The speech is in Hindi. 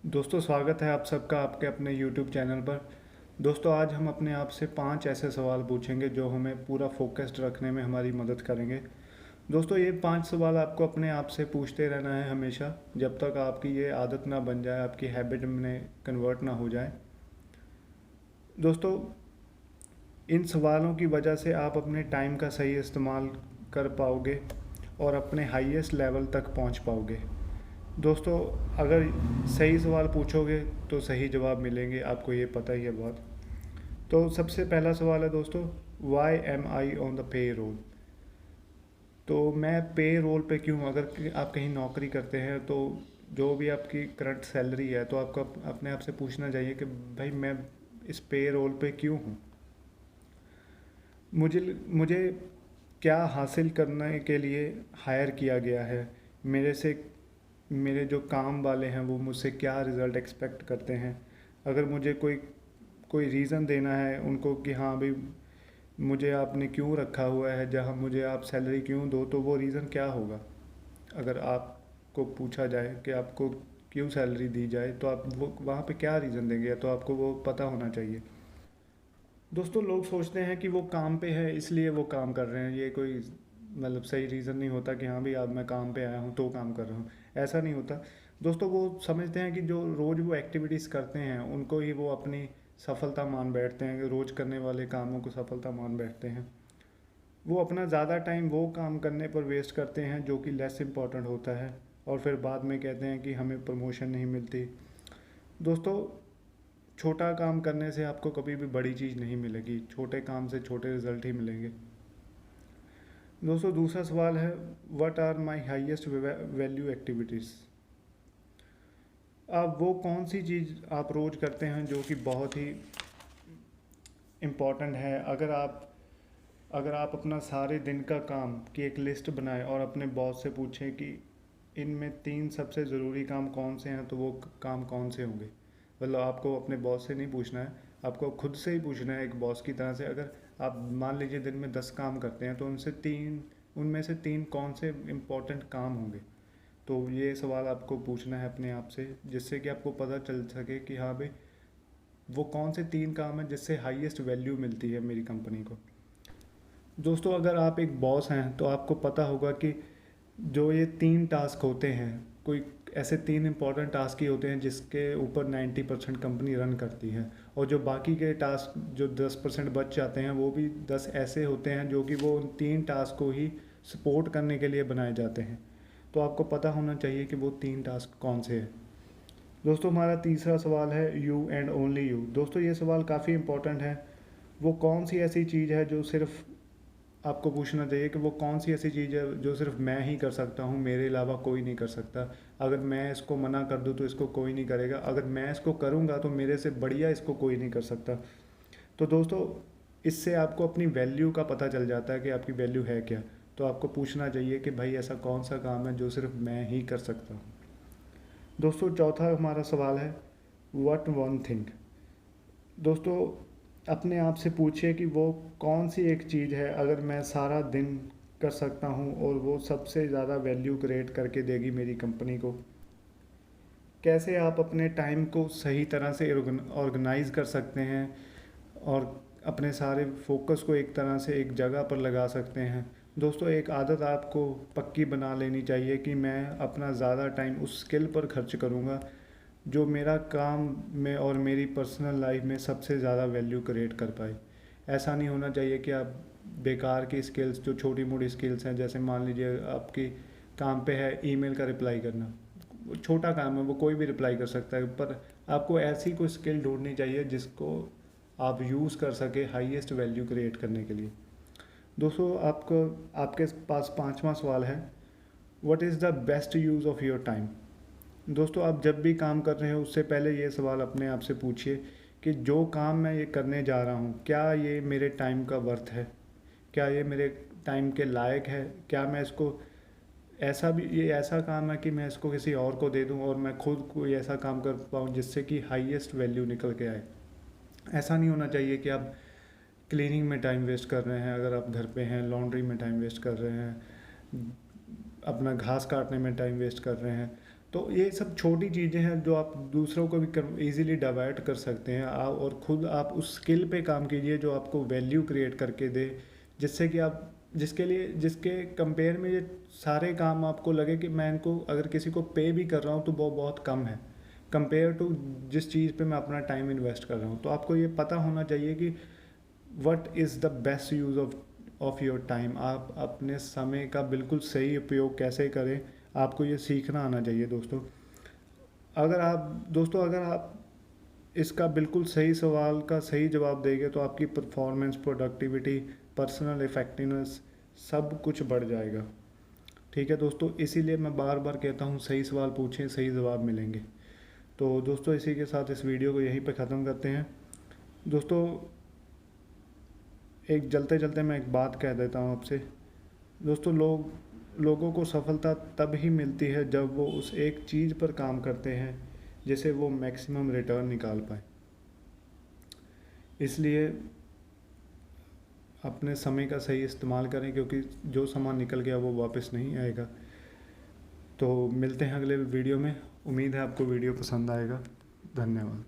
दोस्तों, स्वागत है आप सबका आपके अपने YouTube चैनल पर। दोस्तों, आज हम अपने आप से 5 ऐसे सवाल पूछेंगे जो हमें पूरा फोकस्ड रखने में हमारी मदद करेंगे। दोस्तों, ये 5 सवाल आपको अपने आप से पूछते रहना है हमेशा, जब तक आपकी ये आदत ना बन जाए, आपकी हैबिट में कन्वर्ट ना हो जाए। दोस्तों, इन सवालों की वजह से आप अपने टाइम का सही इस्तेमाल कर पाओगे और अपने हाईएस्ट लेवल तक पहुंच पाओगे। दोस्तों, अगर सही सवाल पूछोगे तो सही जवाब मिलेंगे, आपको ये पता ही है बहुत। तो सबसे पहला सवाल है दोस्तों, why am I on the payroll. तो मैं पे रोल पे क्यों हूँ? अगर आप कहीं नौकरी करते हैं तो जो भी आपकी करंट सैलरी है, तो आपको अपने आप से पूछना चाहिए कि भाई मैं इस पे रोल पे क्यों हूँ। मुझे मुझे क्या हासिल करने के लिए हायर किया गया है, मेरे से मेरे जो काम वाले हैं वो मुझसे क्या रिज़ल्ट एक्सपेक्ट करते हैं। अगर मुझे कोई कोई रीज़न देना है उनको कि हाँ भाई, मुझे आपने क्यों रखा हुआ है, जहाँ मुझे आप सैलरी क्यों दो, तो वो रीज़न क्या होगा। अगर आपको पूछा जाए कि आपको क्यों सैलरी दी जाए, तो आप वो वहाँ पे क्या रीज़न देंगे, तो आपको वो पता होना चाहिए। दोस्तों, लोग सोचते हैं कि वो काम पे है इसलिए वो काम कर रहे हैं। ये कोई मतलब सही रीज़न नहीं होता कि हाँ भाई अब मैं काम पे आया हूँ तो काम कर रहा हूँ। ऐसा नहीं होता। दोस्तों, वो समझते हैं कि जो रोज़ वो एक्टिविटीज़ करते हैं उनको ही वो अपनी सफलता मान बैठते हैं, कि रोज़ करने वाले कामों को सफलता मान बैठते हैं। वो अपना ज़्यादा टाइम वो काम करने पर वेस्ट करते हैं जो कि लेस इम्पॉर्टेंट होता है, और फिर बाद में कहते हैं कि हमें प्रमोशन नहीं मिलती। दोस्तों, छोटा काम करने से आपको कभी भी बड़ी चीज़ नहीं मिलेगी, छोटे काम से छोटे रिजल्ट ही मिलेंगे। दोस्तों, दूसरा सवाल है, what are my highest value activities. अब वो कौन सी चीज़ आप रोज़ करते हैं जो कि बहुत ही इम्पॉर्टेंट है। अगर आप अपना सारे दिन का काम की एक लिस्ट बनाएं और अपने बॉस से पूछें कि इनमें 3 सबसे ज़रूरी काम कौन से हैं, तो वो काम कौन से होंगे। मतलब आपको अपने बॉस से नहीं पूछना है, आपको खुद से ही पूछना है एक बॉस की तरह से। अगर आप मान लीजिए दिन में 10 काम करते हैं, तो उनमें से 3 कौन से इम्पोर्टेंट काम होंगे। तो ये सवाल आपको पूछना है अपने आप से, जिससे कि आपको पता चल सके कि हाँ भाई, वो कौन से 3 काम हैं जिससे हाईएस्ट वैल्यू मिलती है मेरी कंपनी को। दोस्तों, अगर आप एक बॉस हैं तो आपको पता होगा कि जो ये 3 टास्क होते हैं, कोई ऐसे 3 इंपॉर्टेंट टास्क ही होते हैं जिसके ऊपर 90% कंपनी रन करती है। और जो बाकी के टास्क जो 10% बच जाते हैं, वो भी 10 ऐसे होते हैं जो कि वो उन 3 टास्क को ही सपोर्ट करने के लिए बनाए जाते हैं। तो आपको पता होना चाहिए कि वो 3 टास्क कौन से हैं। दोस्तों, हमारा तीसरा सवाल है, यू एंड ओनली यू। दोस्तों, ये सवाल काफ़ी इंपॉर्टेंट है। वो कौन सी ऐसी चीज़ है जो सिर्फ आपको पूछना चाहिए कि वो कौन सी ऐसी चीज़ है जो सिर्फ मैं ही कर सकता हूँ, मेरे अलावा कोई नहीं कर सकता। अगर मैं इसको मना कर दूँ तो इसको कोई नहीं करेगा, अगर मैं इसको करूँगा तो मेरे से बढ़िया इसको कोई नहीं कर सकता। तो दोस्तों, इससे आपको अपनी वैल्यू का पता चल जाता है कि आपकी वैल्यू है क्या। तो आपको पूछना चाहिए कि भाई ऐसा कौन सा काम है जो सिर्फ मैं ही कर सकता हूँ। दोस्तों, चौथा हमारा सवाल है, व्हाट वन थिंग। दोस्तों, अपने आप से पूछिए कि वो कौन सी एक चीज़ है अगर मैं सारा दिन कर सकता हूँ और वो सबसे ज़्यादा वैल्यू क्रिएट करके देगी मेरी कंपनी को। कैसे आप अपने टाइम को सही तरह से ऑर्गेनाइज कर सकते हैं और अपने सारे फोकस को एक तरह से एक जगह पर लगा सकते हैं। दोस्तों, एक आदत आपको पक्की बना लेनी चाहिए कि मैं अपना ज़्यादा टाइम उस स्किल पर खर्च करूँगा जो मेरा काम में और मेरी पर्सनल लाइफ में सबसे ज़्यादा वैल्यू क्रिएट कर पाए। ऐसा नहीं होना चाहिए कि आप बेकार की स्किल्स, जो छोटी मोटी स्किल्स हैं, जैसे मान लीजिए आपकी काम पे है ईमेल का रिप्लाई करना, वो छोटा काम है, वो कोई भी रिप्लाई कर सकता है, पर आपको ऐसी कोई स्किल ढूंढनी चाहिए जिसको आप यूज़ कर सके हाईएस्ट वैल्यू क्रिएट करने के लिए। दोस्तों, आपको आपके पास पांचवा सवाल है, what is the best use of your time. दोस्तों, आप जब भी काम कर रहे हो उससे पहले ये सवाल अपने आप से पूछिए कि जो काम मैं ये करने जा रहा हूँ, क्या ये मेरे टाइम का वर्थ है, क्या ये मेरे टाइम के लायक है, क्या मैं इसको ये ऐसा काम है कि मैं इसको किसी और को दे दूं और मैं खुद कोई ऐसा काम कर पाऊँ जिससे कि हाईएस्ट वैल्यू निकल के आए। ऐसा नहीं होना चाहिए कि आप क्लीनिंग में टाइम वेस्ट कर रहे हैं, अगर आप घर पे हैं लॉन्ड्री में टाइम वेस्ट कर रहे हैं, अपना घास काटने में टाइम वेस्ट कर रहे हैं। तो ये सब छोटी चीज़ें हैं जो आप दूसरों को भी इजीली डिवाइड कर सकते हैं। आप और ख़ुद आप उस स्किल पे काम कीजिए जो आपको वैल्यू क्रिएट करके दे, जिससे कि आप जिसके कंपेयर में ये सारे काम आपको लगे कि मैं इनको अगर किसी को पे भी कर रहा हूँ तो वो बहुत कम है कंपेयर टू जिस चीज़ पे मैं अपना टाइम इन्वेस्ट कर रहा हूँ। तो आपको ये पता होना चाहिए कि what is the best use of your time. आप अपने समय का बिल्कुल सही उपयोग कैसे करें, आपको ये सीखना आना चाहिए दोस्तों। अगर आप इसका बिल्कुल सही सवाल का सही जवाब देंगे तो आपकी परफॉर्मेंस, प्रोडक्टिविटी, पर्सनल इफेक्टिवनेस सब कुछ बढ़ जाएगा। ठीक है दोस्तों, इसीलिए मैं बार बार कहता हूँ सही सवाल पूछें, सही जवाब मिलेंगे। तो दोस्तों इसी के साथ इस वीडियो को यहीं पे ख़त्म करते हैं। दोस्तों एक चलते चलते मैं एक बात कह देता हूँ आपसे। दोस्तों लोगों को सफलता तब ही मिलती है जब वो उस एक चीज़ पर काम करते हैं जिसे वो मैक्सिमम रिटर्न निकाल पाए। इसलिए अपने समय का सही इस्तेमाल करें, क्योंकि जो सामान निकल गया वो वापस नहीं आएगा। तो मिलते हैं अगले वीडियो में। उम्मीद है आपको वीडियो पसंद आएगा। धन्यवाद।